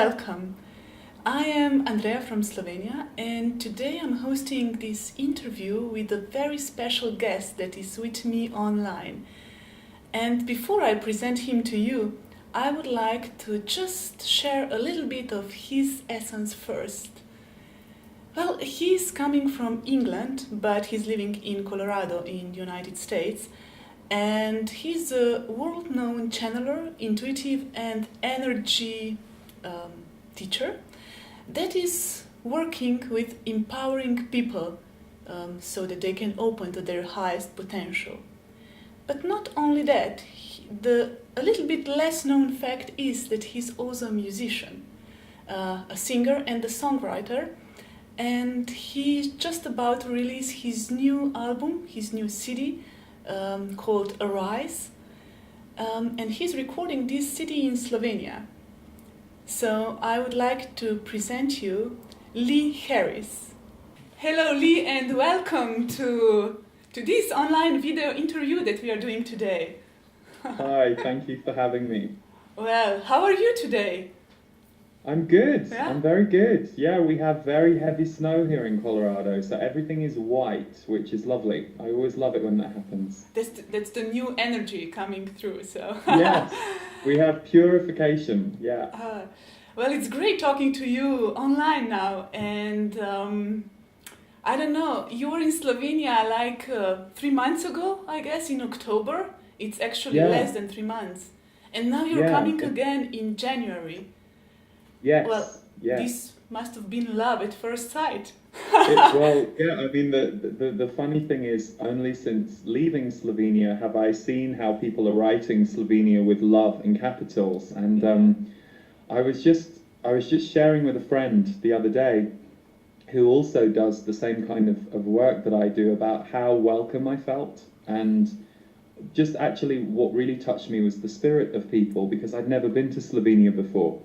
welcome. I am Andrea from Slovenia, and today I'm hosting this interview with a very special guest that is with me online. And before I present him to you, I would like to just share a little bit of his essence first. Well, he's coming from England, but he's living in Colorado in the United States. And he's a world-known channeler, intuitive and energy teacher that is working with empowering people so that they can open to their highest potential. But not only that, a little bit less known fact is that he's also a musician, a singer and a songwriter, and he's just about to release his new album, his new CD, called Arise, and he's recording this CD in Slovenia. So I would like to present you Lee Harris. Hello Lee, and welcome to this online video interview that we are doing today. Hi, thank you for having me. Well, how are you today? I'm good. Yeah? I'm very good. Yeah, we have very heavy snow here in Colorado, so everything is white, which is lovely. I always love it when that happens. That's the new energy coming through, so... Yes, we have purification, yeah. Well, it's great talking to you online now, and I don't know, you were in Slovenia like 3 months ago, I guess, in October. It's actually less than 3 months. And now you're coming again in January. Yes. Well, yes. This must have been love at first sight. I mean, the funny thing is, only since leaving Slovenia have I seen how people are writing Slovenia with love in capitals. And I was just sharing with a friend the other day who also does the same kind of work that I do about how welcome I felt. And just actually what really touched me was the spirit of people, because I'd never been to Slovenia before.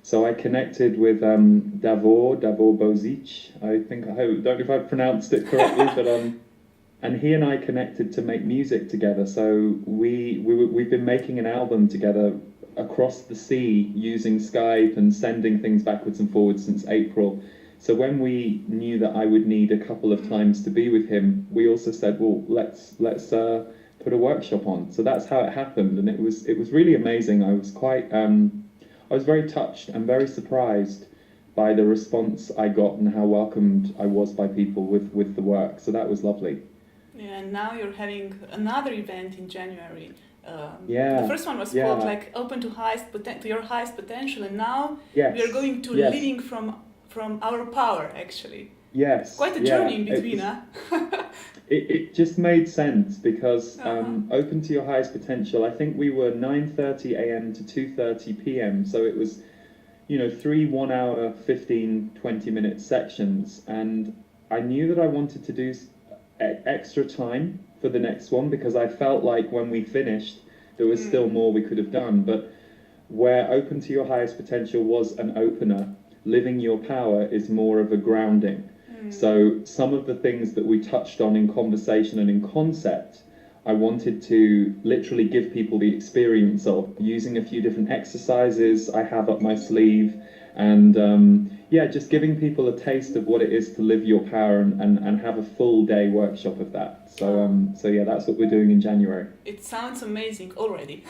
So I connected with Davor Bozic. I don't know if I pronounced it correctly, but and he and I connected to make music together. So we've been making an album together across the sea using Skype and sending things backwards and forwards since April. So when we knew that I would need a couple of times to be with him, we also said, well, let's put a workshop on. So that's how it happened, and it was really amazing. I was very touched and very surprised by the response I got and how welcomed I was by people with the work. So that was lovely. Yeah, and now you're having another event in January. The first one was called like Open to your highest potential, and now we are going to living from our power, actually. Yes. Quite a journey in between, huh? It just made sense because Open to Your Highest Potential, I think we were 9:30 a.m. to 2:30 p.m. So it was, 3 1 hour, 15, 20-minute sections. And I knew that I wanted to do extra time for the next one because I felt like when we finished, there was still more we could have done. But where Open to Your Highest Potential was an opener, Living Your Power is more of a grounding. So some of the things that we touched on in conversation and in concept, I wanted to literally give people the experience of using a few different exercises I have up my sleeve, and just giving people a taste of what it is to live your power and have a full day workshop of that. So that's what we're doing in January. It sounds amazing already.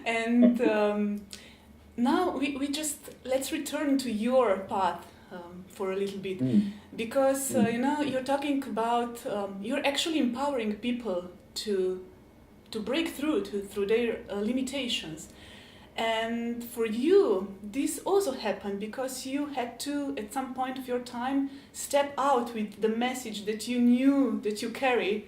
And now let's return to your path for a little bit, because you're talking about you're actually empowering people to break through their limitations, and for you this also happened because you had to at some point of your time step out with the message that you knew that you carry,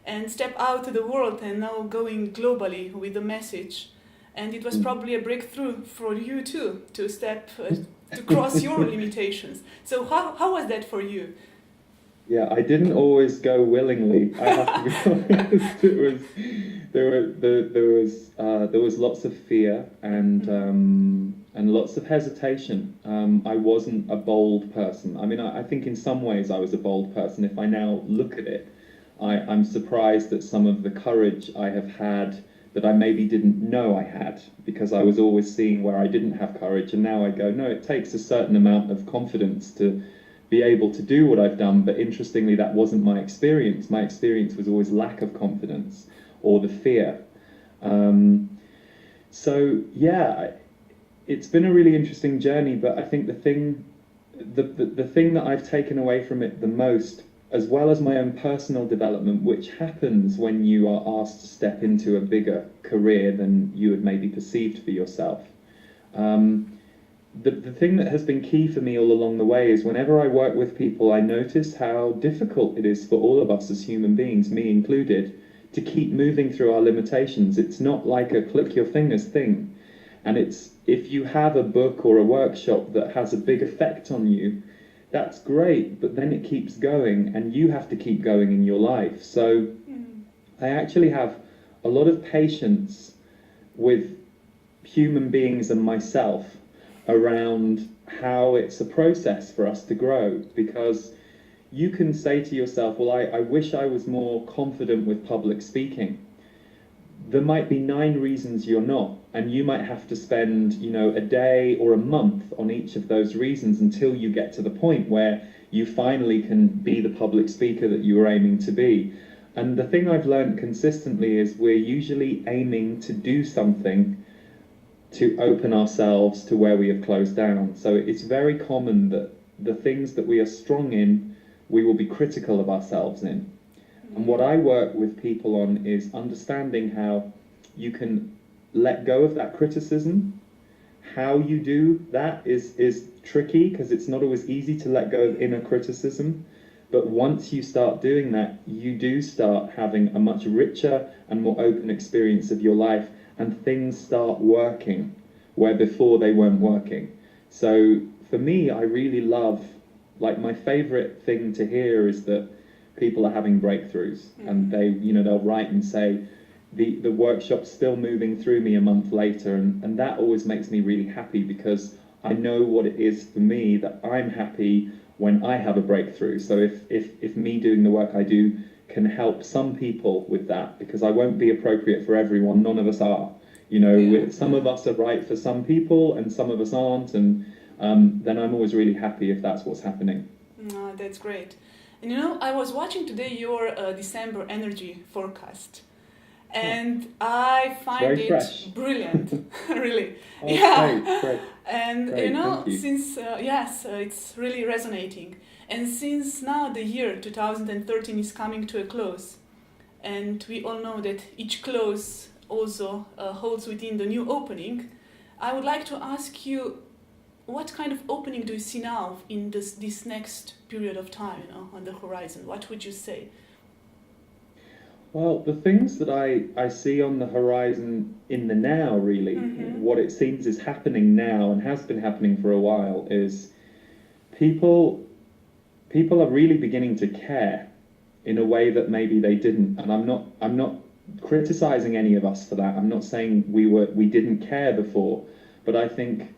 and step out to the world and now going globally with the message. And it was probably a breakthrough for you too, to step to cross your limitations. So how was that for you? Yeah, I didn't always go willingly. I have to be honest. There was lots of fear and lots of hesitation. I wasn't a bold person. I mean, I think in some ways I was a bold person. If I now look at it, I'm surprised at some of the courage I have had that I maybe didn't know I had, because I was always seeing where I didn't have courage, and now I go, no, it takes a certain amount of confidence to be able to do what I've done. But interestingly, that wasn't my experience. My experience was always lack of confidence or the fear. So yeah, it's been a really interesting journey, but I think the thing that I've taken away from it the most, as well as my own personal development, which happens when you are asked to step into a bigger career than you had maybe perceived for yourself. The thing that has been key for me all along the way is whenever I work with people, I notice how difficult it is for all of us as human beings, me included, to keep moving through our limitations. It's not like a click your fingers thing. And it's, if you have a book or a workshop that has a big effect on you, that's great, but then it keeps going and you have to keep going in your life. So I actually have a lot of patience with human beings and myself around how it's a process for us to grow, because you can say to yourself, well, I wish I was more confident with public speaking. There might be 9 reasons you're not, and you might have to spend, a day or a month on each of those reasons until you get to the point where you finally can be the public speaker that you were aiming to be. And the thing I've learned consistently is we're usually aiming to do something to open ourselves to where we have closed down. So it's very common that the things that we are strong in, we will be critical of ourselves in. And what I work with people on is understanding how you can let go of that criticism. How you do that is tricky, because it's not always easy to let go of inner criticism. But once you start doing that, you do start having a much richer and more open experience of your life, and things start working where before they weren't working. So for me, I really love, my favorite thing to hear is that people are having breakthroughs, and they'll write and say, the workshop's still moving through me a month later, and that always makes me really happy, because I know what it is for me, that I'm happy when I have a breakthrough. So if me doing the work I do can help some people with that, because I won't be appropriate for everyone, none of us are. Some of us are right for some people and some of us aren't, and then I'm always really happy if that's what's happening. Oh, that's great. And I was watching today your December energy forecast, and I find it fresh. Brilliant, really. Oh, yeah. Great. And Great, since it's really resonating. And since now the year 2013 is coming to a close, and we all know that each close also holds within the new opening, I would like to ask you, what kind of opening do you see now in this next period of time, on the horizon? What would you say? Well, the things that I see on the horizon in the now, really, what it seems is happening now and has been happening for a while, is people are really beginning to care in a way that maybe they didn't. And I'm not criticizing any of us for that. I'm not saying we didn't care before, but I think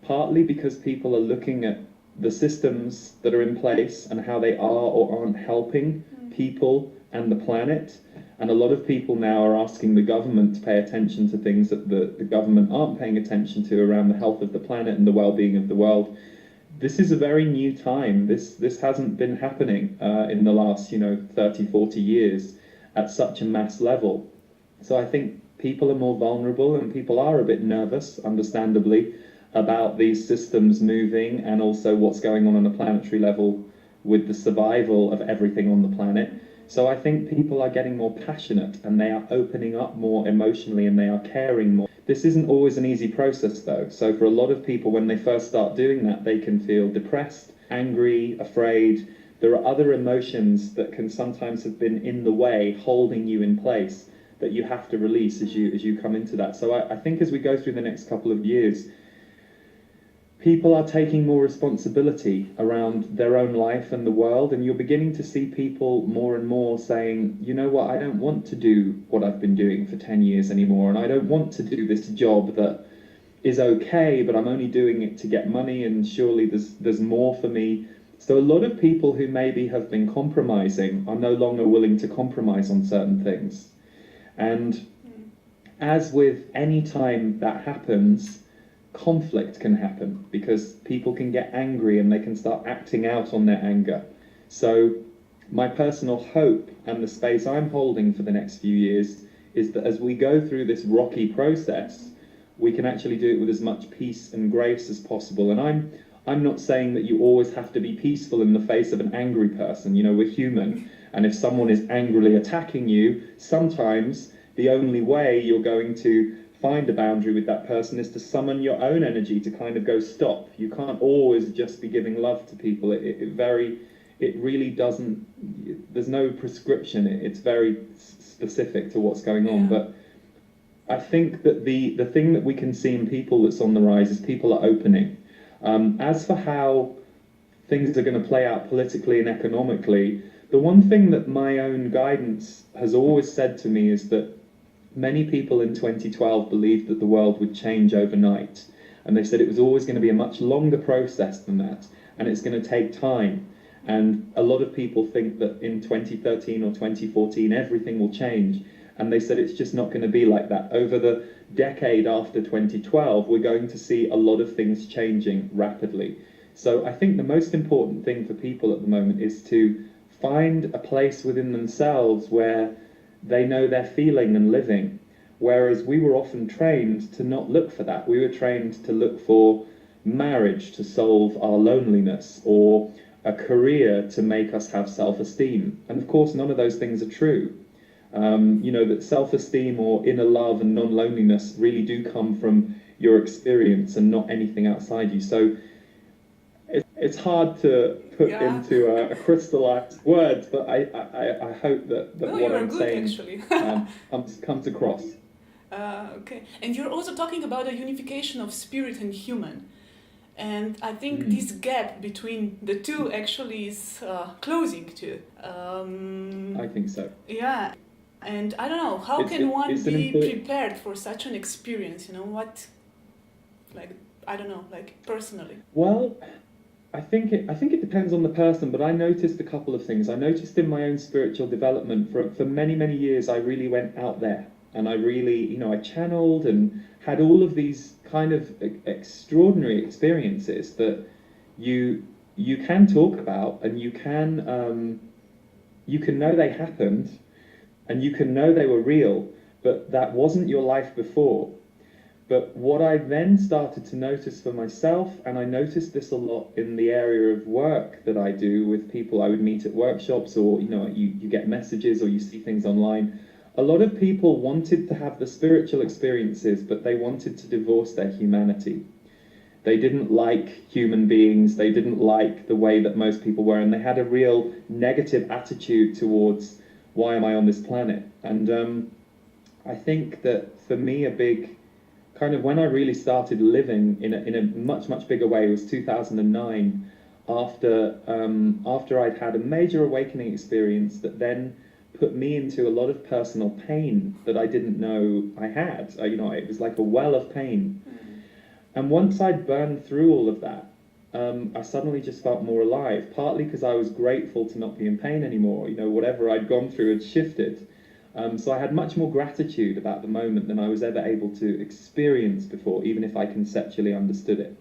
partly because people are looking at the systems that are in place and how they are or aren't helping people and the planet. And a lot of people now are asking the government to pay attention to things that the government aren't paying attention to around the health of the planet and the well-being of the world. This is a very new time. This hasn't been happening in the last 30, 40 years at such a mass level. So I think people are more vulnerable, and people are a bit nervous, understandably, about these systems moving, and also what's going on a planetary level with the survival of everything on the planet. So I think people are getting more passionate, and they are opening up more emotionally, and they are caring more. This isn't always an easy process, though. So for a lot of people, when they first start doing that, they can feel depressed, angry, afraid. There are other emotions that can sometimes have been in the way, holding you in place, that you have to release as you come into that. So I think as we go through the next couple of years, people are taking more responsibility around their own life and the world, and you're beginning to see people more and more saying, you know what, I don't want to do what I've been doing for 10 years anymore, and I don't want to do this job that is okay, but I'm only doing it to get money, and surely there's more for me. So a lot of people who maybe have been compromising are no longer willing to compromise on certain things. And as with any time that happens, conflict can happen because people can get angry and they can start acting out on their anger. So my personal hope and the space I'm holding for the next few years is that as we go through this rocky process, we can actually do it with as much peace and grace as possible. And I'm not saying that you always have to be peaceful in the face of an angry person. You know, we're human, and if someone is angrily attacking you, sometimes the only way you're going to find a boundary with that person is to summon your own energy to kind of go stop. You can't always just be giving love to people. It really doesn't, there's no prescription. It's very specific to what's going on. But I think that the thing that we can see in people that's on the rise is people are opening. As for how things are going to play out politically and economically, the one thing that my own guidance has always said to me is that many people in 2012 believed that the world would change overnight. And they said it was always going to be a much longer process than that, and it's going to take time. And a lot of people think that in 2013 or 2014 everything will change. And they said it's just not going to be like that. Over the decade after 2012, we're going to see a lot of things changing rapidly. So I think the most important thing for people at the moment is to find a place within themselves where they know they're feeling and living. Whereas we were often trained to not look for that. We were trained to look for marriage to solve our loneliness, or a career to make us have self-esteem. And of course, none of those things are true. You know, that self-esteem or inner love and non-loneliness really do come from your experience and not anything outside you. So it's hard to put into a crystallized words, but I hope that what I'm saying comes across. Okay, and you're also talking about a unification of spirit and human. And I think this gap between the two actually is closing too. I think so. Yeah. And I don't know, how can one be prepared for such an experience? You know, what, like, I don't know, like personally. Well, I think it depends on the person, but I noticed a couple of things. I noticed in my own spiritual development for many, many years, I really went out there, and I really, you know, I channeled and had all of these kind of extraordinary experiences that you can talk about, and you can know they happened, and you can know they were real, but that wasn't your life before. But what I then started to notice for myself, and I noticed this a lot in the area of work that I do with people I would meet at workshops, or, you know, you get messages or you see things online. A lot of people wanted to have the spiritual experiences, but they wanted to divorce their humanity. They didn't like human beings, they didn't like the way that most people were, and they had a real negative attitude towards, why am I on this planet? And I think that for me, a big kind of, when I really started living in a much, much bigger way, was 2009, after I'd had a major awakening experience that then put me into a lot of personal pain that I didn't know I had. You know, it was like a well of pain. And once I'd burned through all of that, I suddenly just felt more alive, partly because I was grateful to not be in pain anymore. You know, whatever I'd gone through had shifted. So I had much more gratitude about the moment than I was ever able to experience before, even if I conceptually understood it.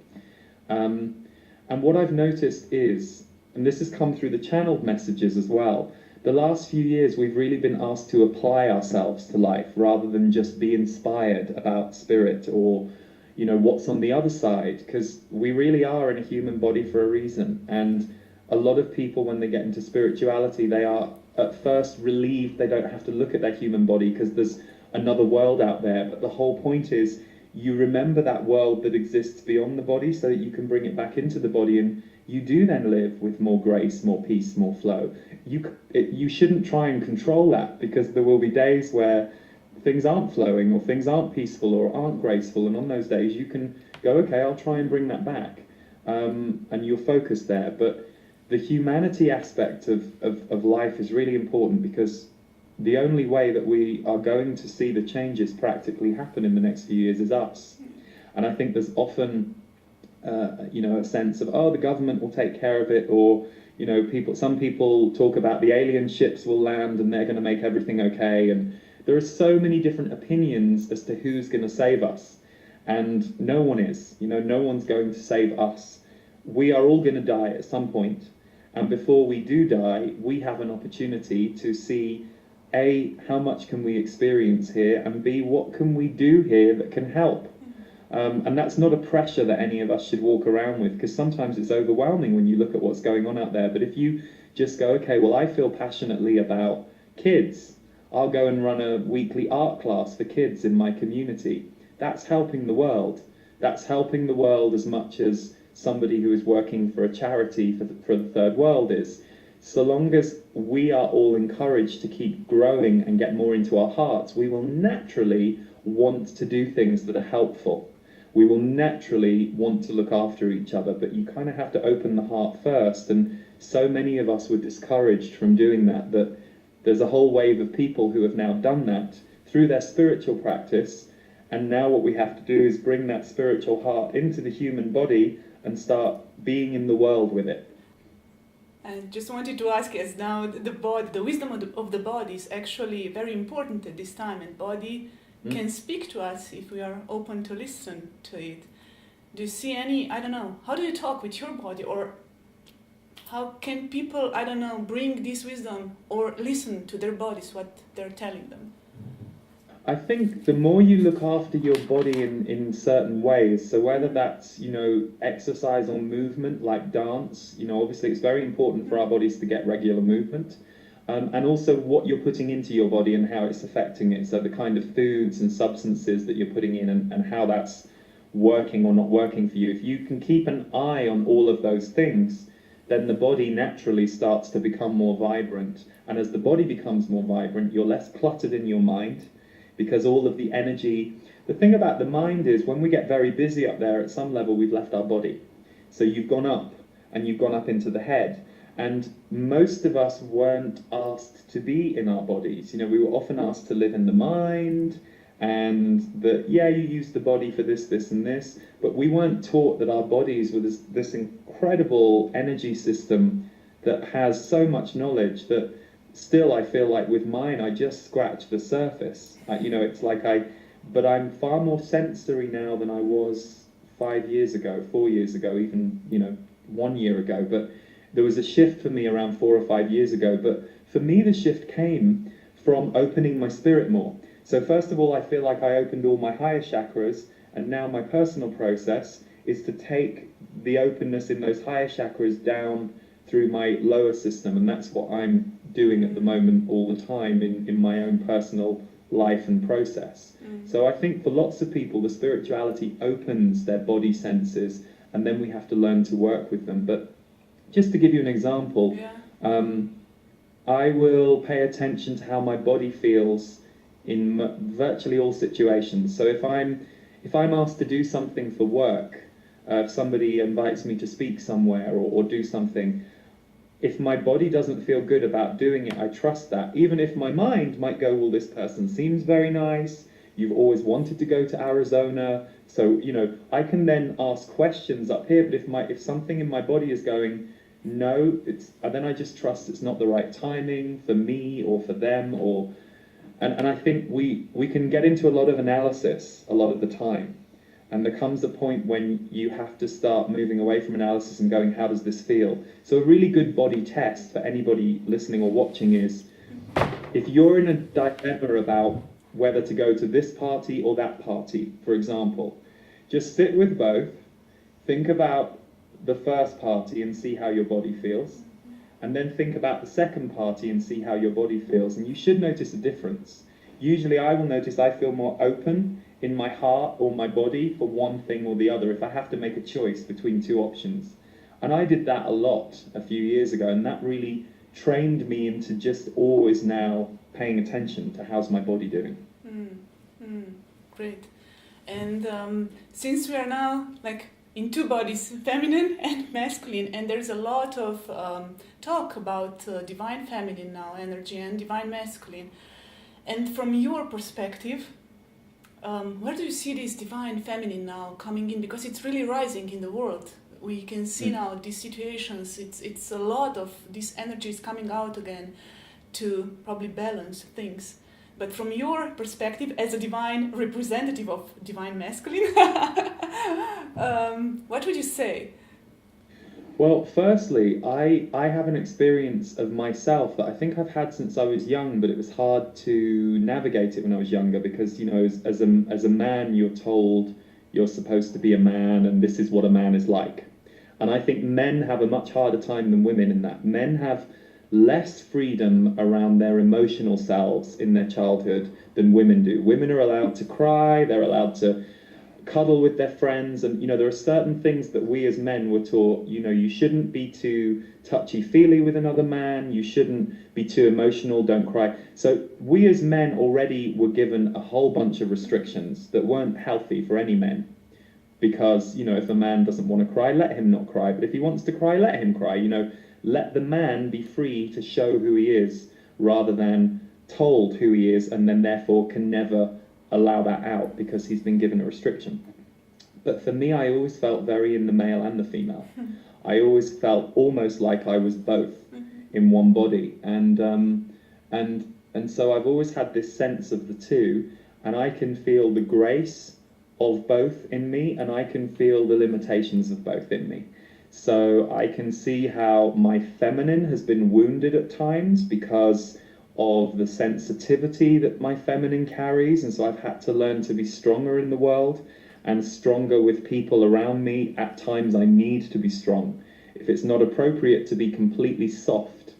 And what I've noticed is, and this has come through the channeled messages as well, the last few years we've really been asked to apply ourselves to life rather than just be inspired about spirit or, you know, what's on the other side, because we really are in a human body for a reason. And a lot of people, when they get into spirituality, they are at first relieved they don't have to look at their human body because there's another world out there. But the whole point is you remember that world that exists beyond the body so that you can bring it back into the body, and you do then live with more grace, more peace, more flow. You shouldn't try and control that, because there will be days where things aren't flowing or things aren't peaceful or aren't graceful, and on those days you can go, okay, I'll try and bring that back, and you're focused there. But the humanity aspect of life is really important, because the only way that we are going to see the changes practically happen in the next few years is us. And I think there's often you know, a sense of, oh, the government will take care of it, or, you know, some people talk about the alien ships will land and they're going to make everything okay, and There are so many different opinions as to who's going to save us, and no one is. No one's going to save us. We are all going to die at some point, and before we do die, we have an opportunity to see A, how much can we experience here, and B, what can we do here that can help? And that's not a pressure that any of us should walk around with, because sometimes it's overwhelming when you look at what's going on out there. But if you just go, okay, well, I feel passionately about kids, I'll go and run a weekly art class for kids in my community. That's helping the world. That's helping the world as much as somebody who is working for a charity for the third world is. So long as we are all encouraged to keep growing and get more into our hearts, we will naturally want to do things that are helpful. We will naturally want to look after each other, but you kind of have to open the heart first. And so many of us were discouraged from doing that there's a whole wave of people who have now done that through their spiritual practice. And now what we have to do is bring that spiritual heart into the human body and start being in the world with it. And just wanted to ask, as now the wisdom of the body is actually very important at this time, and body can speak to us if we are open to listen to it. Do you see any, I don't know, how do you talk with your body, or how can people, I don't know, bring this wisdom or listen to their bodies, what they're telling them? I think the more you look after your body in certain ways, so whether that's, exercise or movement like dance, obviously it's very important for our bodies to get regular movement. And also what you're putting into your body and how it's affecting it. So the kind of foods and substances that you're putting in and how that's working or not working for you. If you can keep an eye on all of those things, then the body naturally starts to become more vibrant. And as the body becomes more vibrant, you're less cluttered in your mind, because all of the energy... The thing about the mind is when we get very busy up there, at some level we've left our body. So you've gone up, and you've gone up into the head. And most of us weren't asked to be in our bodies. We were often asked to live in the mind, and that, you use the body for this, this, and this, but we weren't taught that our bodies were this incredible energy system that has so much knowledge that still I feel like with mine, I just scratch the surface. It's like but I'm far more sensory now than I was 5 years ago, 4 years ago, even, 1 year ago. But there was a shift for me around 4 or 5 years ago, but for me the shift came from opening my spirit more. So first of all, I feel like I opened all my higher chakras, and now my personal process is to take the openness in those higher chakras down through my lower system, and that's what I'm doing at the moment all the time in my own personal life and process. So I think for lots of people, the spirituality opens their body senses, and then we have to learn to work with them. But just to give you an example, I will pay attention to how my body feels in virtually all situations. So if I'm asked to do something for work, if somebody invites me to speak somewhere or do something, if my body doesn't feel good about doing it, I trust that. Even if my mind might go, well, this person seems very nice, you've always wanted to go to Arizona, so, I can then ask questions up here, but if something in my body is going, no, then I just trust it's not the right timing for me or for them, and I think we can get into a lot of analysis a lot of the time. And there comes a point when you have to start moving away from analysis and going, how does this feel? So a really good body test for anybody listening or watching is, if you're in a dilemma about whether to go to this party or that party, for example, just sit with both, think about the first party and see how your body feels, and then think about the second party and see how your body feels, and you should notice a difference. Usually I will notice I feel more open in my heart or my body for one thing or the other if I have to make a choice between two options. And I did that a lot a few years ago, and that really trained me into just always now paying attention to how's my body doing. Great. And since we are now in two bodies, feminine and masculine, and there's a lot of talk about divine feminine now, energy, and divine masculine. And from your perspective, where do you see this divine feminine now coming in? Because it's really rising in the world. We can see now these situations, it's a lot of this energy is coming out again to probably balance things. But from your perspective as a divine representative of divine masculine, what would you say? Well, firstly, I have an experience of myself that I think I've had since I was young, but it was hard to navigate it when I was younger because, you know, as a man, you're told you're supposed to be a man and this is what a man is like. And I think men have a much harder time than women in that. Men have less freedom around their emotional selves in their childhood than women do. Women are allowed to cry, they're allowed to cuddle with their friends, and you know there are certain things that we as men were taught. You know, you shouldn't be too touchy-feely with another man, you shouldn't be too emotional, don't cry. So we as men already were given a whole bunch of restrictions that weren't healthy for any men, because you know, if a man doesn't want to cry, let him not cry, but if he wants to cry, let him cry. You know, let the man be free to show who he is rather than told who he is and then therefore can never allow that out because he's been given a restriction. But for me, I always felt very in the male and the female. I always felt almost like I was both in one body, and so I've always had this sense of the two, and I can feel the grace of both in me, and I can feel the limitations of both in me. So I can see how my feminine has been wounded at times because of the sensitivity that my feminine carries, and so I've had to learn to be stronger in the world and stronger with people around me. At times I need to be strong. If it's not appropriate to be completely soft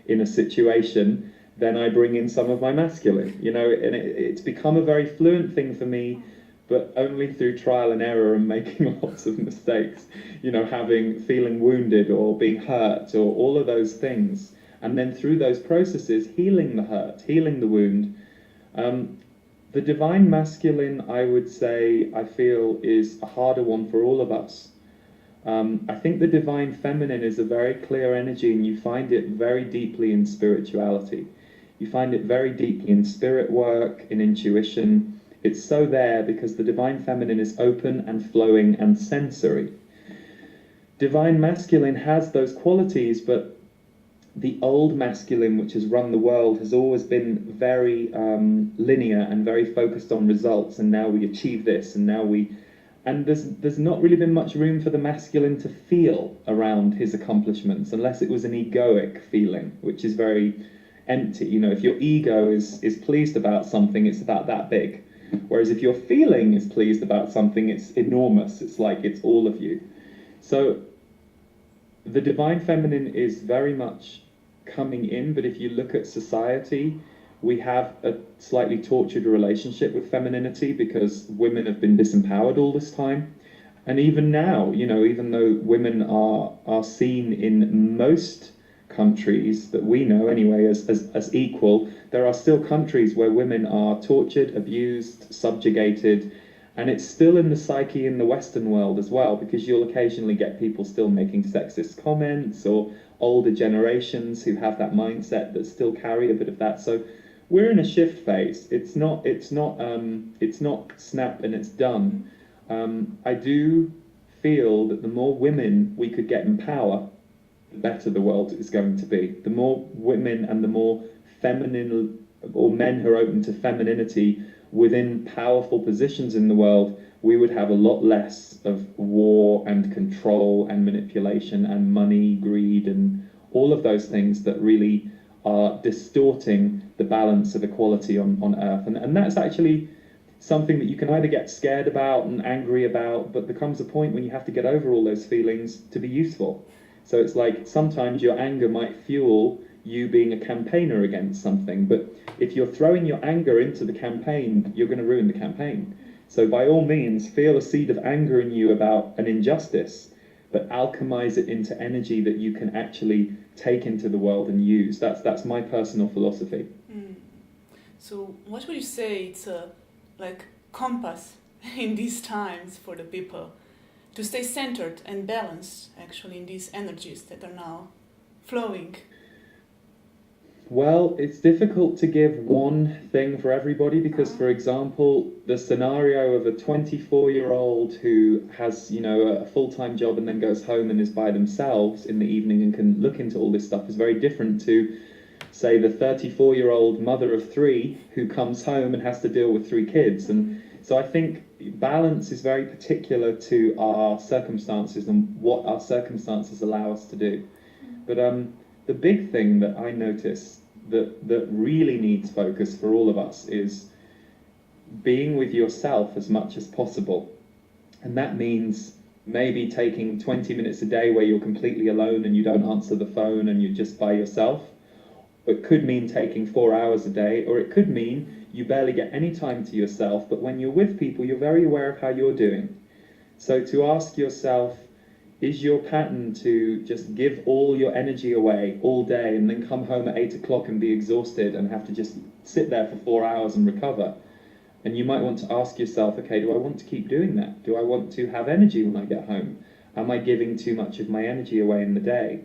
in a situation, then I bring in some of my masculine, you know, and it's become a very fluent thing for me, but only through trial and error and making lots of mistakes, you know, feeling wounded or being hurt or all of those things. And then through those processes, healing the hurt, healing the wound. The divine masculine, I would say, I feel is a harder one for all of us. I think the divine feminine is a very clear energy, and you find it very deeply in spirituality. You find it very deeply in spirit work, in intuition. It's so there because the divine feminine is open and flowing and sensory. Divine masculine has those qualities, but the old masculine, which has run the world, has always been very linear and very focused on results, and now we achieve this, and now we... And there's not really been much room for the masculine to feel around his accomplishments, unless it was an egoic feeling, which is very empty. You know, if your ego is pleased about something, it's about that big. Whereas if your feeling is pleased about something, it's enormous. It's like it's all of you. So the divine feminine is very much coming in, but if you look at society, we have a slightly tortured relationship with femininity because women have been disempowered all this time. And even now, you know, even though women are seen in most countries that we know anyway as equal, there are still countries where women are tortured, abused, subjugated, and it's still in the psyche in the Western world as well, because you'll occasionally get people still making sexist comments, or older generations who have that mindset that still carry a bit of that. So we're in a shift phase. It's not snap and it's done. I do feel that the more women we could get in power, the better the world is going to be. The more women and the more feminine, or men who are open to femininity within powerful positions in the world, we would have a lot less of war and control and manipulation and money, greed, and all of those things that really are distorting the balance of equality on Earth. And that's actually something that you can either get scared about and angry about, but there comes a point when you have to get over all those feelings to be useful. So it's like sometimes your anger might fuel you being a campaigner against something, but if you're throwing your anger into the campaign, you're going to ruin the campaign. So by all means, feel a seed of anger in you about an injustice, but alchemize it into energy that you can actually take into the world and use. That's my personal philosophy. So what would you say it's a like compass in these times for the people to stay centered and balanced actually in these energies that are now flowing? Well, it's difficult to give one thing for everybody because, for example, the scenario of a 24-year-old who has, you know, a full-time job and then goes home and is by themselves in the evening and can look into all this stuff is very different to say, the 34-year-old mother of three who comes home and has to deal with three kids. And so I think balance is very particular to our circumstances and what our circumstances allow us to do. But the big thing that I notice that really needs focus for all of us is being with yourself as much as possible. And that means maybe taking 20 minutes a day where you're completely alone and you don't answer the phone and you're just by yourself. It could mean taking 4 hours a day, or it could mean you barely get any time to yourself, but when you're with people, you're very aware of how you're doing. So to ask yourself, is your pattern to just give all your energy away all day and then come home at 8 o'clock and be exhausted and have to just sit there for 4 hours and recover? And you might want to ask yourself, okay, do I want to keep doing that? Do I want to have energy when I get home? Am I giving too much of my energy away in the day?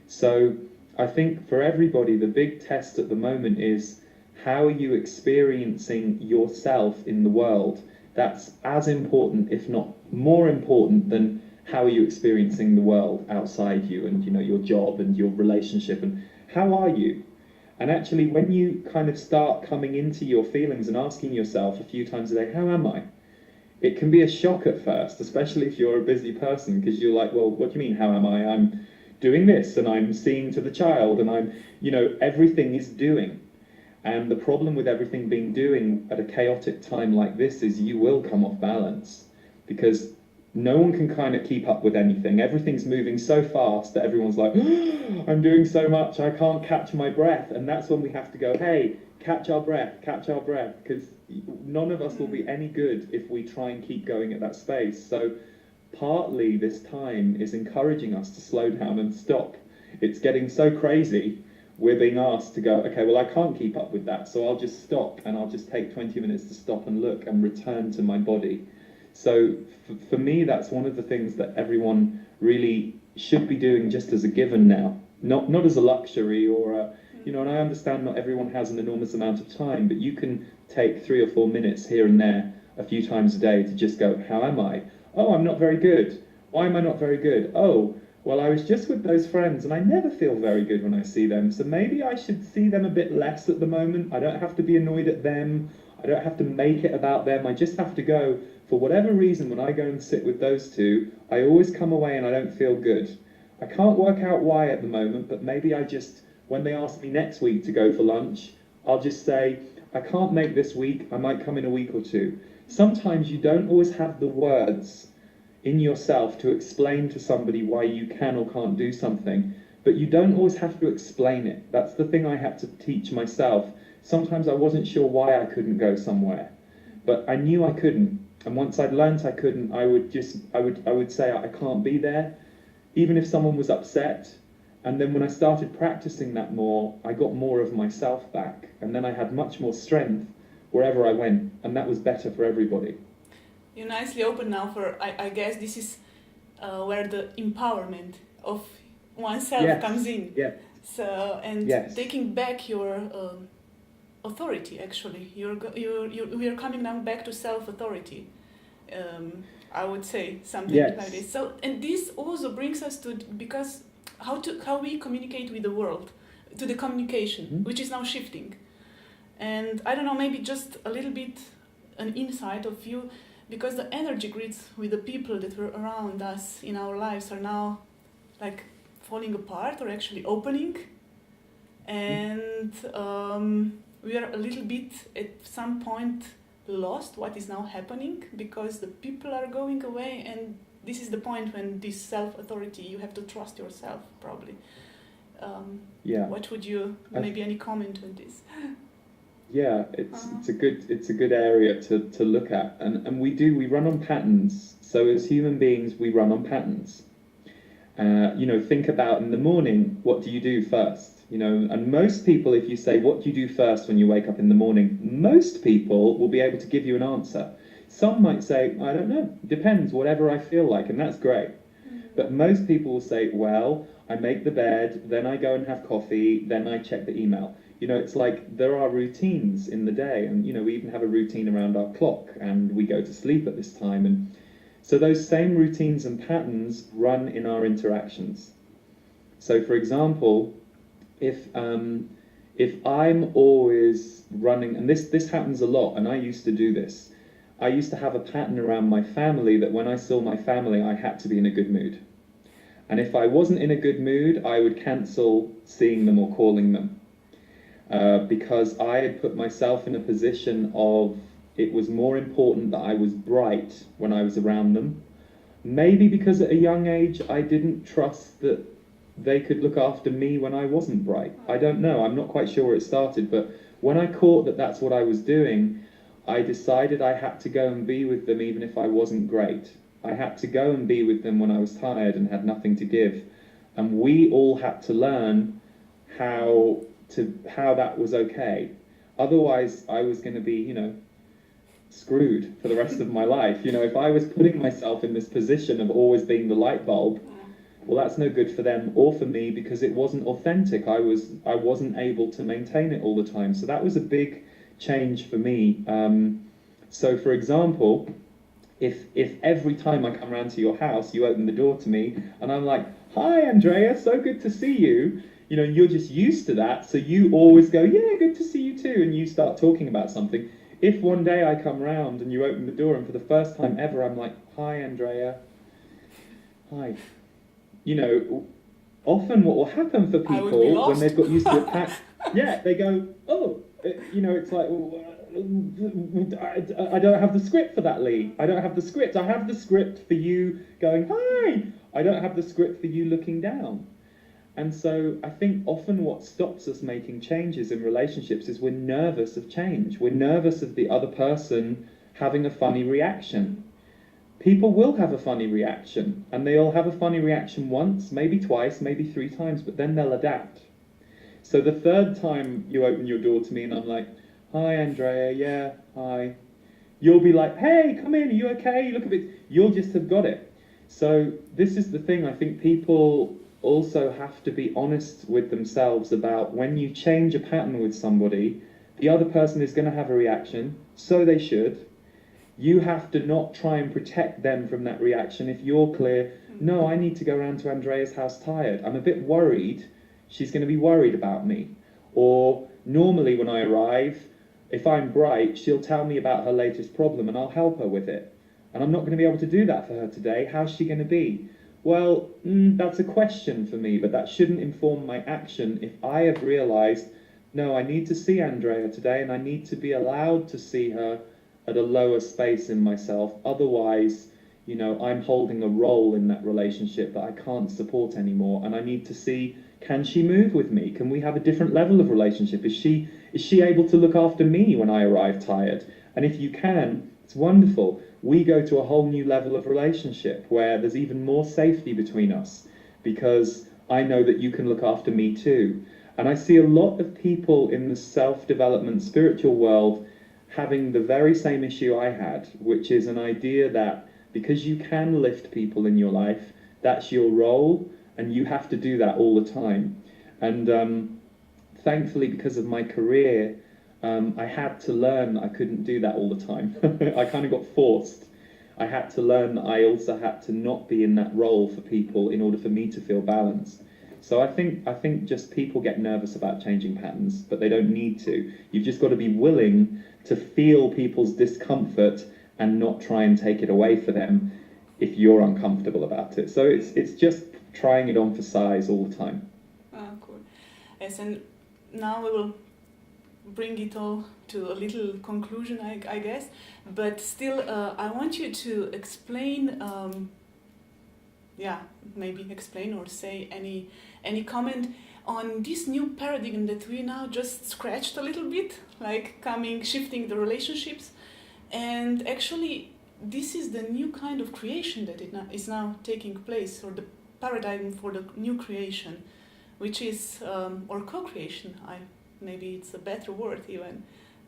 So I think for everybody, the big test at the moment is, how are you experiencing yourself in the world? That's as important, if not more important, than how are you experiencing the world outside you and, you know, your job and your relationship, and how are you? And actually, when you kind of start coming into your feelings and asking yourself a few times a day, how am I? It can be a shock at first, especially if you're a busy person, because you're like, well, what do you mean, how am I? I'm doing this, and I'm seeing to the child, and I'm, you know, everything is doing. And the problem with everything being doing at a chaotic time like this is you will come off balance, because no one can kind of keep up with anything. Everything's moving so fast that everyone's like, oh, I'm doing so much, I can't catch my breath. And that's when we have to go, hey, catch our breath, because none of us will be any good if we try and keep going at that space. So partly this time is encouraging us to slow down and stop. It's getting so crazy, we're being asked to go, okay, well, I can't keep up with that, so I'll just stop, and I'll just take 20 minutes to stop and look and return to my body. So for me, that's one of the things that everyone really should be doing just as a given now, not as a luxury or a, you know, and I understand not everyone has an enormous amount of time, but you can take 3 or 4 minutes here and there a few times a day to just go, how am I? Oh, I'm not very good. Why am I not very good? Oh, well, I was just with those friends and I never feel very good when I see them, so maybe I should see them a bit less at the moment. I don't have to be annoyed at them. I don't have to make it about them. I just have to go, for whatever reason, when I go and sit with those two, I always come away and I don't feel good. I can't work out why at the moment, but maybe I just, when they ask me next week to go for lunch, I'll just say, I can't make this week, I might come in a week or two. Sometimes you don't always have the words in yourself to explain to somebody why you can or can't do something, but you don't always have to explain it. That's the thing I had to teach myself. Sometimes I wasn't sure why I couldn't go somewhere, but I knew I couldn't. And once I'd learnt I couldn't, I would say I can't be there, even if someone was upset. And then when I started practicing that more, I got more of myself back, and then I had much more strength wherever I went, and that was better for everybody. You nicely open now for, I guess this is where the empowerment of oneself comes in. Yeah. So, and taking back your authority, actually. We are coming now back to self-authority. I would say something like this. So, and this also brings us to, because how we communicate with the world, to the communication, which is now shifting. And I don't know, maybe just a little bit an insight of you, because the energy grids with the people that were around us in our lives are now like falling apart or actually opening. And we are a little bit at some point lost what is now happening, because the people are going away, and this is the point when this self-authority, you have to trust yourself, probably. What would you, maybe any comment on this? Yeah, it's a good area to look at, and we run on patterns. So as human beings, we run on patterns. You know, think about in the morning, what do you do first? You know, and most people, if you say, what do you do first when you wake up in the morning? Most people will be able to give you an answer. Some might say, I don't know, depends, whatever I feel like, and that's great. But most people will say, well, I make the bed, then I go and have coffee, then I check the email. You know, it's like there are routines in the day, and, you know, we even have a routine around our clock, and we go to sleep at this time. And so those same routines and patterns run in our interactions. So, for example, If I'm always running, and this happens a lot, and I used to do this. I used to have a pattern around my family that when I saw my family, I had to be in a good mood. And if I wasn't in a good mood, I would cancel seeing them or calling them. Because I had put myself in a position of it was more important that I was bright when I was around them. Maybe because at a young age I didn't trust that they could look after me when I wasn't bright. I don't know, I'm not quite sure where it started, but when I caught that that's what I was doing, I decided I had to go and be with them even if I wasn't great. I had to go and be with them when I was tired and had nothing to give. And we all had to learn how that was okay. Otherwise, I was going to be, screwed for the rest of my life. If I was putting myself in this position of always being the light bulb, well, that's no good for them or for me because it wasn't authentic. I wasn't able to maintain it all the time. So that was a big change for me. So, for example, if every time I come round to your house, you open the door to me, and I'm like, "Hi, Andrea, so good to see you." You're just used to that, so you always go, "Yeah, good to see you too," and you start talking about something. If one day I come round and you open the door, and for the first time ever, I'm like, "Hi, Andrea. Hi." Often what will happen for people when they've got used to it, they go, "Oh," it's like, I don't have the script for that, Lee. I don't have the script. I have the script for you going, "Hi." I don't have the script for you looking down. And so I think often what stops us making changes in relationships is we're nervous of change. We're nervous of the other person having a funny reaction. People will have a funny reaction, and they'll have a funny reaction once, maybe twice, maybe 3 times, but then they'll adapt. So the third time you open your door to me and I'm like, "Hi, Andrea, yeah, hi." You'll be like, "Hey, come in, are you okay? You look a bit..." You'll just have got it. So this is the thing, I think people also have to be honest with themselves about when you change a pattern with somebody, the other person is going to have a reaction, so they should. You have to not try and protect them from that reaction. If you're clear, "No, I need to go around to Andrea's house tired. I'm a bit worried. She's going to be worried about me." Or normally when I arrive, if I'm bright, she'll tell me about her latest problem and I'll help her with it. And I'm not going to be able to do that for her today. How's she going to be? Well, that's a question for me, but that shouldn't inform my action if I have realized, no, I need to see Andrea today and I need to be allowed to see her at a lower space in myself. Otherwise, I'm holding a role in that relationship that I can't support anymore, and I need to see, can she move with me? Can we have a different level of relationship? Is she able to look after me when I arrive tired? And if you can, it's wonderful. We go to a whole new level of relationship where there's even more safety between us because I know that you can look after me too. And I see a lot of people in the self-development spiritual world having the very same issue I had, which is an idea that because you can lift people in your life, that's your role, and you have to do that all the time. And thankfully, because of my career, I had to learn that I couldn't do that all the time. I kind of got forced. I had to learn that I also had to not be in that role for people in order for me to feel balanced. So I think just people get nervous about changing patterns, but they don't need to. You've just got to be willing to feel people's discomfort and not try and take it away for them if you're uncomfortable about it. So it's just trying it on for size all the time. Oh, cool. Yes, and now we will bring it all to a little conclusion, I guess. But still, I want you to explain, maybe explain or say any comment on this new paradigm that we now just scratched a little bit, like shifting the relationships. And actually, this is the new kind of creation that is now taking place, or the paradigm for the new creation, which is, or co-creation, maybe it's a better word even,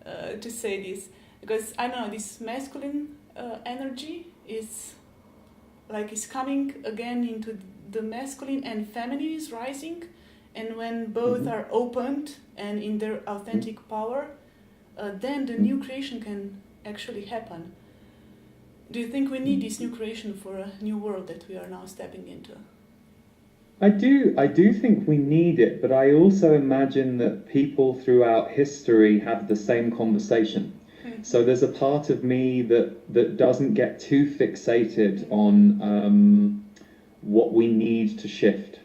to say this. Because, I don't know, this masculine energy is coming again into the masculine, and feminine is rising. And when both are opened and in their authentic power, then the new creation can actually happen. Do you think we need this new creation for a new world that we are now stepping into? I do think we need it, but I also imagine that people throughout history have the same conversation. So there's a part of me that doesn't get too fixated on what we need to shift,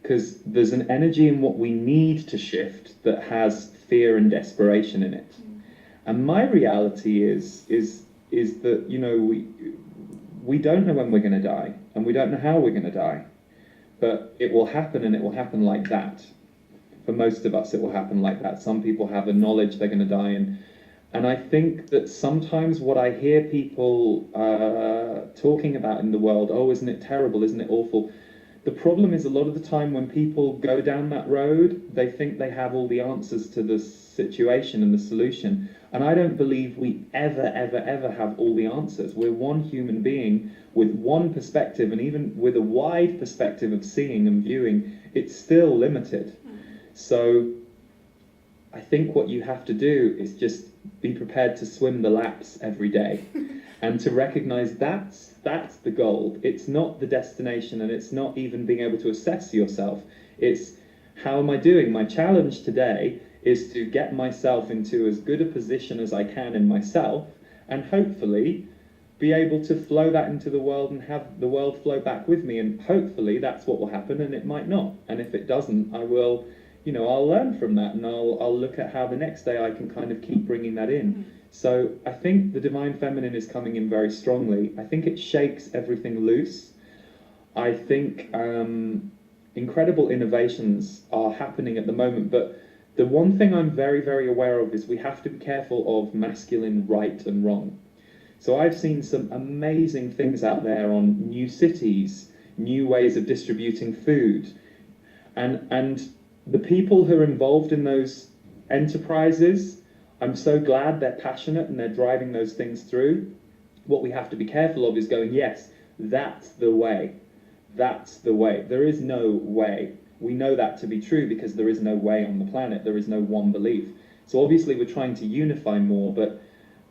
because there's an energy in what we need to shift that has fear and desperation in it. And my reality is that, you know, we don't know when we're going to die, and we don't know how we're going to die, but it will happen, and it will happen like that. For most of us, it will happen like that. Some people have a knowledge they're going to die, and I think that sometimes what I hear people talking about in the world, oh, isn't it terrible, isn't it awful? The problem is a lot of the time when people go down that road, they think they have all the answers to the situation and the solution. And I don't believe we ever have all the answers. We're one human being with one perspective, and even with a wide perspective of seeing and viewing, it's still limited. So I think what you have to do is just be prepared to swim the laps every day and to recognize that's the goal. It's not the destination, and it's not even being able to assess yourself. It's how am I doing? My challenge today is to get myself into as good a position as I can in myself, and hopefully be able to flow that into the world and have the world flow back with me. And hopefully that's what will happen, and it might not. And if it doesn't, I will, you know, I'll learn from that, and I'll look at how the next day I can kind of keep bringing that in. So I think the Divine Feminine is coming in very strongly. I think it shakes everything loose. I think incredible innovations are happening at the moment, but the one thing I'm very aware of is we have to be careful of masculine right and wrong. So I've seen some amazing things out there on new cities, new ways of distributing food, and the people who are involved in those enterprises, I'm so glad they're passionate and they're driving those things through. What we have to be careful of is going, yes, that's the way. That's the way. There is no way. We know that to be true because there is no way on the planet. There is no one belief. So obviously we're trying to unify more, but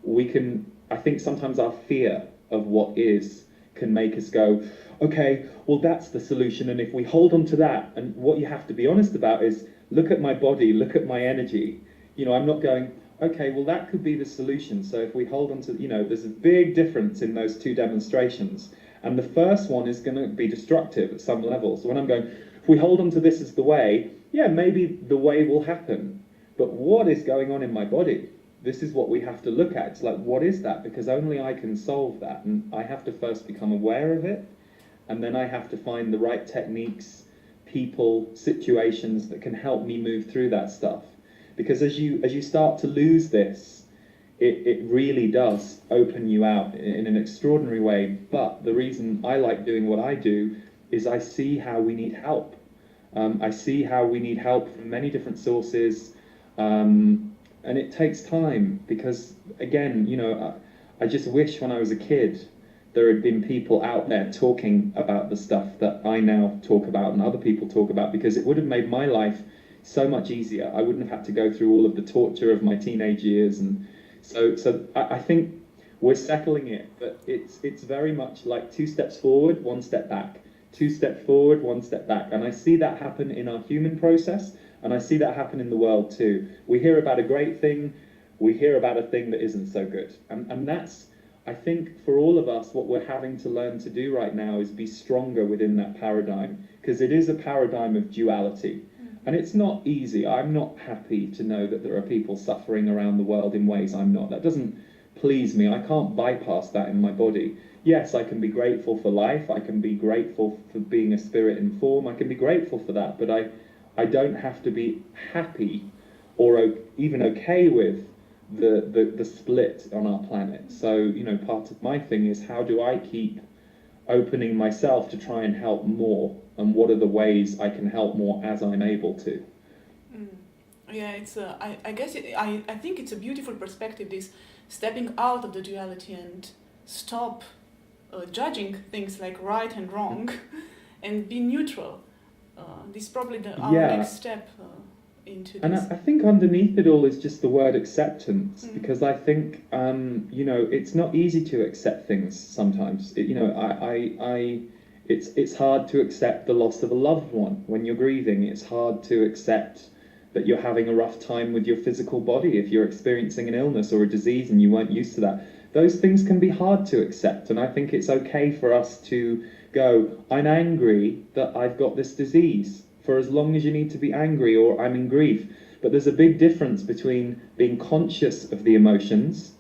we can, I think sometimes our fear of what is can make us go, okay, well, that's the solution. And if we hold on to that, and what you have to be honest about is, look at my body, look at my energy. You know, I'm not going, okay, well, that could be the solution. So if we hold on to, you know, there's a big difference in those two demonstrations. And the first one is going to be destructive at some level. So when I'm going, if we hold on to this as the way, yeah, maybe the way will happen. But what is going on in my body? This is what we have to look at. It's like, what is that? Because only I can solve that. And I have to first become aware of it. And then I have to find the right techniques, people, situations that can help me move through that stuff. Because as you start to lose this, it really does open you out in an extraordinary way. But the reason I like doing what I do is I see how we need help. I see how we need help from many different sources. And it takes time because, again, you know, I just wish when I was a kid there had been people out there talking about the stuff that I now talk about and other people talk about, because it would have made my life so much easier. I wouldn't have had to go through all of the torture of my teenage years. And so I think we're settling it, but it's very much like 2 steps forward, 1 step back, 2 steps forward, 1 step back. And I see that happen in our human process, and I see that happen in the world too. We hear about a great thing, we hear about a thing that isn't so good. And that's, I think, for all of us, what we're having to learn to do right now is be stronger within that paradigm, because it is a paradigm of duality. And it's not easy. I'm not happy to know that there are people suffering around the world in ways I'm not. That doesn't please me. I can't bypass that in my body. Yes, I can be grateful for life. I can be grateful for being a spirit in form. I can be grateful for that. But I don't have to be happy or even okay with the split on our planet. So, you know, part of my thing is, how do I keep opening myself to try and help more, and what are the ways I can help more as I'm able to? Yeah, it's I guess I think it's a beautiful perspective, this stepping out of the duality and stop judging things like right and wrong and be neutral. This is probably our next step into this. And I think underneath it all is just the word acceptance, because I think, you know, it's not easy to accept things sometimes. it's hard to accept the loss of a loved one when you're grieving. It's hard to accept that you're having a rough time with your physical body if you're experiencing an illness or a disease and you weren't used to that. Those things can be hard to accept, and I think it's okay for us to go, I'm angry that I've got this disease, for as long as you need to be angry, or I'm in grief. But there's a big difference between being conscious of the emotions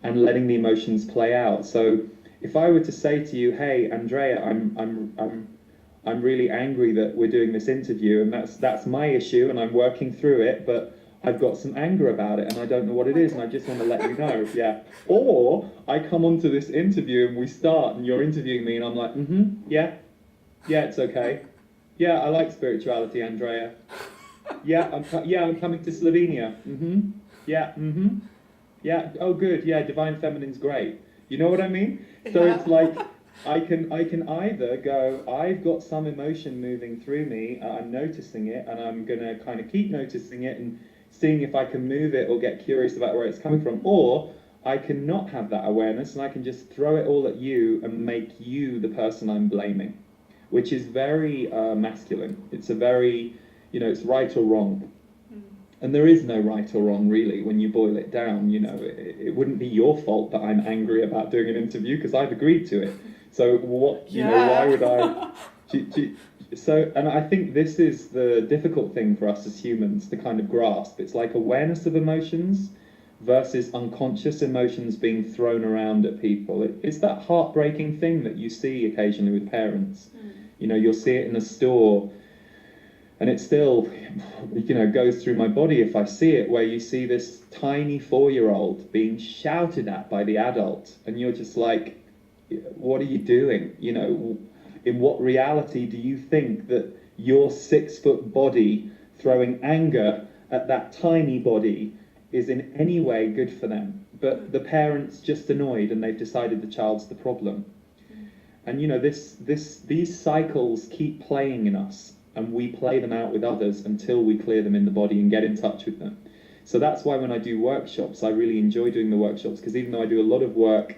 and letting the emotions play out. So if I were to say to you, hey, Andrea, I'm really angry that we're doing this interview, and that's my issue, and I'm working through it, but I've got some anger about it, and I don't know what it is, and I just want to let you know, yeah. Or I come onto this interview, and we start, and you're interviewing me, and I'm like, yeah, it's okay. Yeah, I like spirituality, Andrea. Yeah, I'm coming to Slovenia. Yeah, oh good, yeah, Divine Feminine's great. You know what I mean? So it's like, I can either go, I've got some emotion moving through me, I'm noticing it, and I'm going to kind of keep noticing it and seeing if I can move it or get curious about where it's coming from, or I can not have that awareness and I can just throw it all at you and make you the person I'm blaming, which is very masculine. It's a very, it's right or wrong. And there is no right or wrong, really, when you boil it down. It wouldn't be your fault that I'm angry about doing an interview because I've agreed to it. So what, why would I? So, and I think this is the difficult thing for us as humans to kind of grasp. It's like awareness of emotions versus unconscious emotions being thrown around at people. It's that heartbreaking thing that you see occasionally with parents. You'll see it in a store, and it still, goes through my body if I see it, where you see this tiny 4-year-old being shouted at by the adult, and you're just like, what are you doing? In what reality do you think that your 6-foot body throwing anger at that tiny body is in any way good for them? But the parent's just annoyed and they've decided the child's the problem. And these cycles keep playing in us, and we play them out with others until we clear them in the body and get in touch with them. So that's why when I do workshops, I really enjoy doing the workshops, because even though I do a lot of work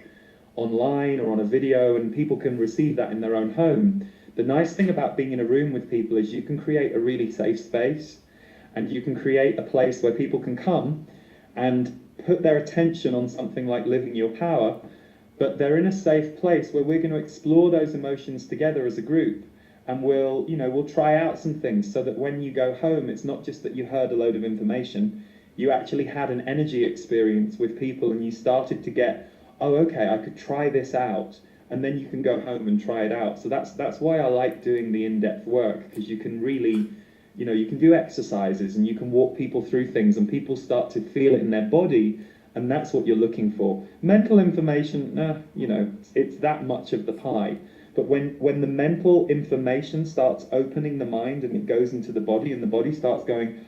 online or on a video and people can receive that in their own home, the nice thing about being in a room with people is you can create a really safe space, and you can create a place where people can come and put their attention on something like living your power, but they're in a safe place where we're going to explore those emotions together as a group, and we'll try out some things so that when you go home, it's not just that you heard a load of information, you actually had an energy experience with people and you started to get, oh, okay, I could try this out, and then you can go home and try it out. So that's why I like doing the in-depth work, because you can really, you can do exercises and you can walk people through things and people start to feel it in their body, and that's what you're looking for. Mental information, it's that much of the pie. But when the mental information starts opening the mind and it goes into the body, and the body starts going,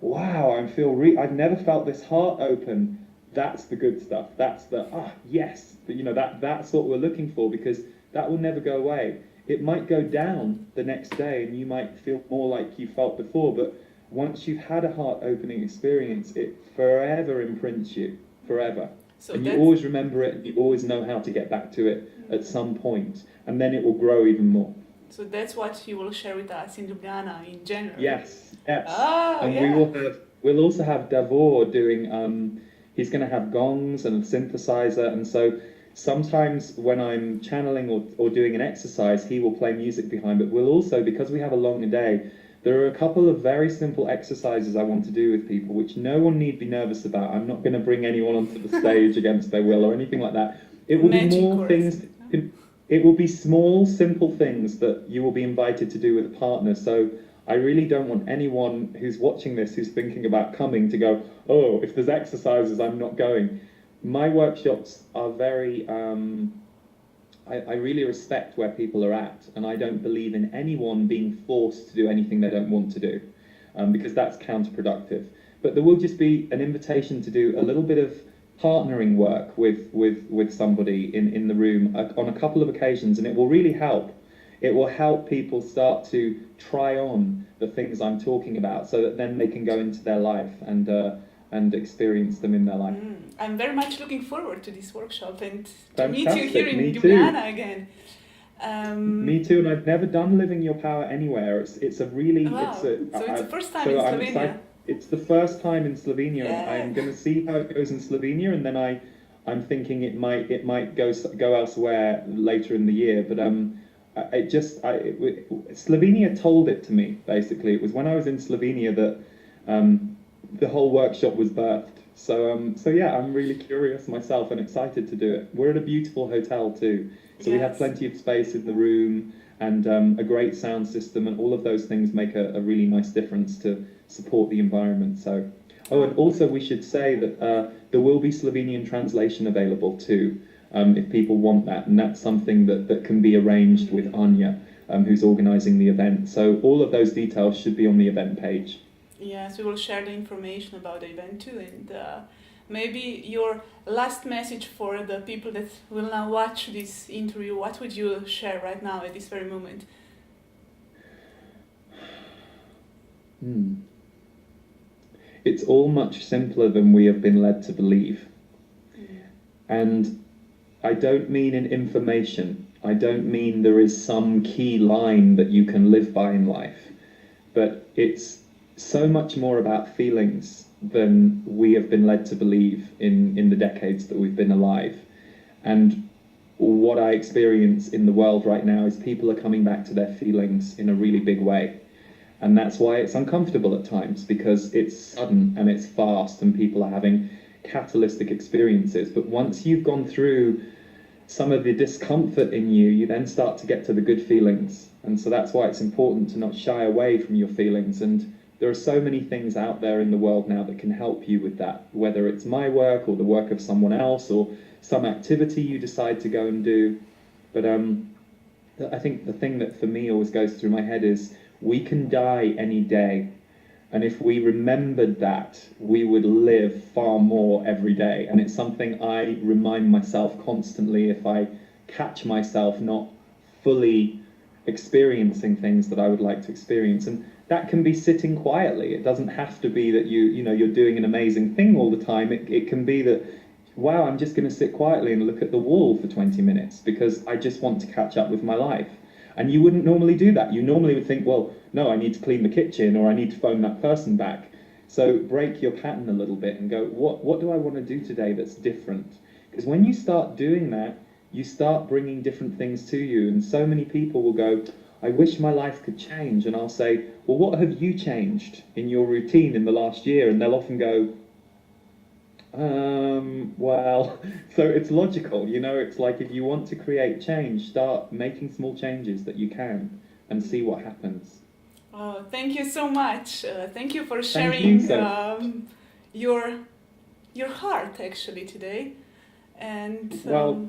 wow, I've never felt this heart open. That's the good stuff. That's the, yes. But, that's what we're looking for, because that will never go away. It might go down the next day and you might feel more like you felt before, but once you've had a heart-opening experience, it forever imprints you, forever. So and you always remember it, and you always know how to get back to it at some point, and then it will grow even more. So that's what you will share with us in Ljubljana in January. Yes. Oh, and yeah. we'll also have Davor doing, he's going to have gongs and a synthesizer, and so sometimes when I'm channeling or doing an exercise, he will play music behind, but we'll also, because we have a longer day, there are a couple of very simple exercises I want to do with people, which no one need be nervous about. I'm not going to bring anyone onto the stage against their will or anything like that. It will be more things. It will be small, simple things that you will be invited to do with a partner. So I really don't want anyone who's watching this, who's thinking about coming, to go, oh, if there's exercises, I'm not going. My workshops are very... I really respect where people are at, and I don't believe in anyone being forced to do anything they don't want to do, because that's counterproductive. But there will just be an invitation to do a little bit of partnering work with somebody in the room on a couple of occasions, and it will really help. It will help people start to try on the things I'm talking about, so that then they can go into their life and experience them in their life. I'm very much looking forward to this workshop and to Fantastic. meet you here in Me Ljubljana too. again. Me too, and I've never done Living Your Power anywhere. It's a really Wow. it's a So it's the first time so in I'm Slovenia. excited. It's the first time in Slovenia, and Yeah. I'm going to see how it goes in Slovenia, and then I'm thinking it might go elsewhere later in the year. But Slovenia told it to me basically. It was when I was in Slovenia that the whole workshop was birthed. So yeah, I'm really curious myself and excited to do it. We're at a beautiful hotel too, so we have Yes. plenty of space in the room and a great sound system, and all of those things make a really nice difference to support the environment. So, oh, and also we should say that there will be Slovenian translation available too, if people want that, and that's something that can be arranged with Anya, who's organising the event. So all of those details should be on the event page. Yes, we will share the information about the event too, and maybe your last message for the people that will now watch this interview. What would you share right now at this very moment? It's all much simpler than we have been led to believe. And I don't mean in information. I don't mean there is some key line that you can live by in life. But it's so much more about feelings than we have been led to believe in the decades that we've been alive. And what I experience in the world right now is people are coming back to their feelings in a really big way. And that's why it's uncomfortable at times, because it's sudden and it's fast and people are having catalytic experiences. But once you've gone through some of the discomfort in you, you then start to get to the good feelings. And so that's why it's important to not shy away from your feelings. And there are so many things out there in the world now that can help you with that, whether it's my work or the work of someone else or some activity you decide to go and do. But I think the thing that for me always goes through my head is we can die any day. And if we remembered that, we would live far more every day. And it's something I remind myself constantly if I catch myself not fully experiencing things that I would like to experience. And that can be sitting quietly. It doesn't have to be that you're doing an amazing thing all the time. It can be that, wow, I'm just going to sit quietly and look at the wall for 20 minutes because I just want to catch up with my life. And you wouldn't normally do that. You normally would think, well, no, I need to clean the kitchen or I need to phone that person back. So break your pattern a little bit and go, what do I want to do today that's different? Because when you start doing that, you start bringing different things to you. And so many people will go, I wish my life could change. And I'll say, well, what have you changed in your routine in the last year? And they'll often go, well, so it's logical, it's like if you want to create change, start making small changes that you can and see what happens. Oh, thank you so much. Thank you for sharing your heart actually today. And well,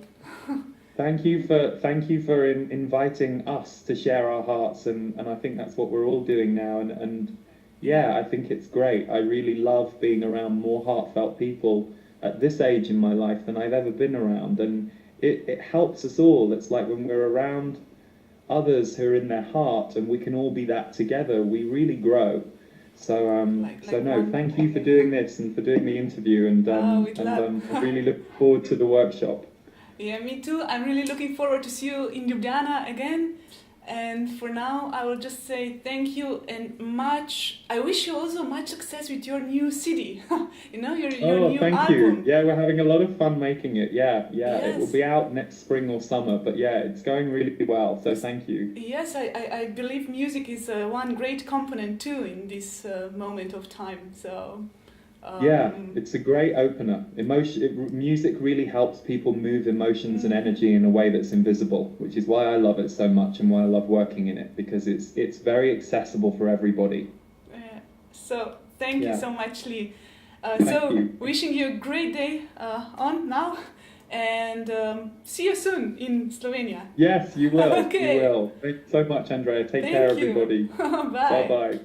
thank you for inviting us to share our hearts, and I think that's what we're all doing now. And yeah, I think it's great. I really love being around more heartfelt people at this age in my life than I've ever been around, and it helps us all. It's like when we're around others who are in their heart and we can all be that together, we really grow. So thank you for doing this and for doing the interview, and I really look forward to the workshop. Yeah, me too. I'm really looking forward to see you in Ljubljana again. And for now, I will just say thank you and I wish you also much success with your new CD. your new thank album. you. Yeah, we're having a lot of fun making it. Yeah. Yes. It will be out next spring or summer, but yeah, it's going really well. So thank you. Yes, I believe music is one great component too in this moment of time. So. Yeah, it's a great opener. Music really helps people move emotions and energy in a way that's invisible, which is why I love it so much and why I love working in it, because it's very accessible for everybody. So thank you so much, Lee. You. Wishing you a great day on now, and see you soon in Slovenia. Yes, you will. Okay. You will. Thank you so much, Andrea. Take care, everybody. Bye. Bye-bye.